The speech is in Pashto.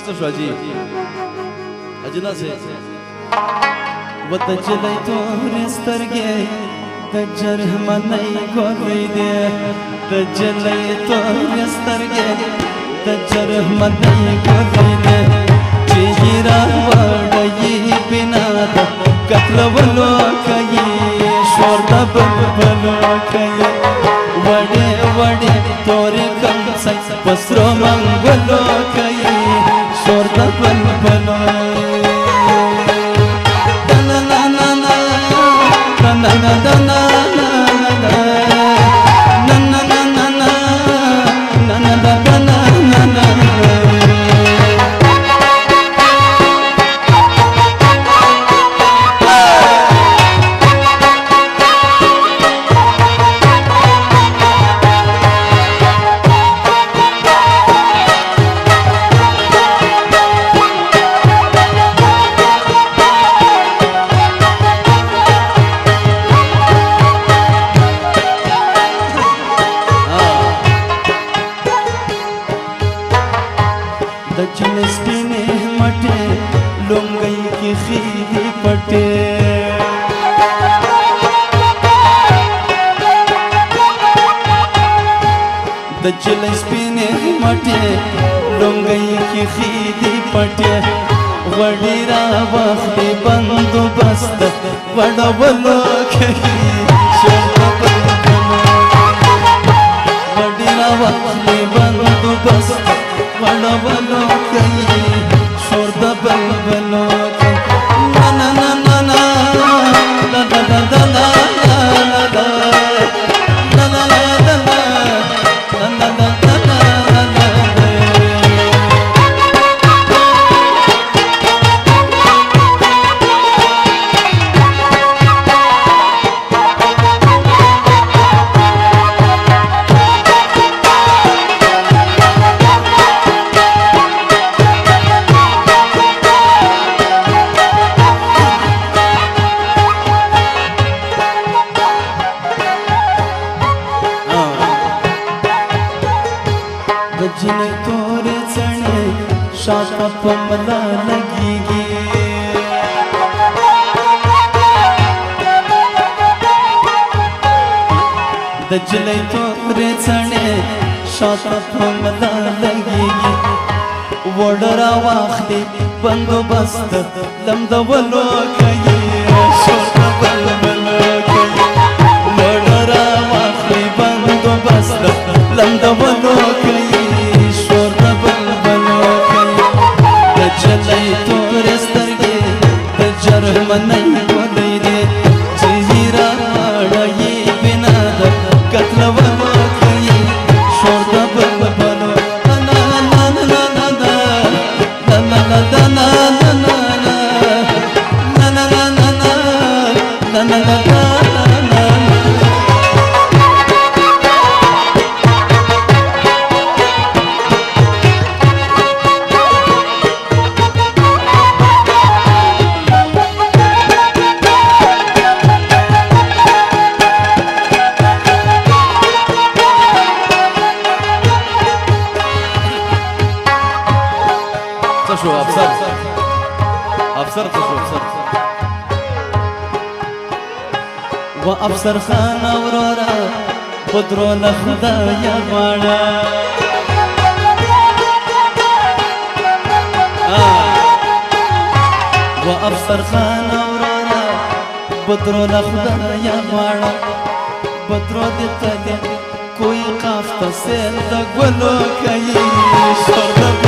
شواجي اجنا سے وتجلي تور استرګي تجرح منای ګورې دې تجلي تور استرګي تجرح منای ګورې دې چې ګرا وړي بنا د قتل ولو کوي شور د بلبلو کوي وړې وړې تور کم سي پسرو منګلو کوي شور د بلبلو د چلې سپینې مټې لونګۍ کې خېدي پټې وړې را واخلې بندوبست وړولو کوي وړې را واخلې بندوبست وړولو کوي شور د بلبلو نا نا نا نا نا دا دا دا دا جنې تورې څڼې شاته په ملا لګېږي د جنې تورې څڼې شاته په ملا لګېږي وړ را واخلې بندوبست لمدولو کوي شور د بلبلو کوي وړ را واخلې بندوبست لمدولو کوي چلې تور سترګې د جرح منۍ ولې دې چې هیرا وړي بنا د قتل ولو کوي شور د بلبلو نا نا نا نا نا نا نا نا نا نا نا نا شو افسر افسر شو افسر و افسر خان اورورا بدرو لخدایا غواړه و افسر خان اورورا بدرو لخدایا غواړه بدرو دې ته کوئی قاف تسل د ګلو کوي شور د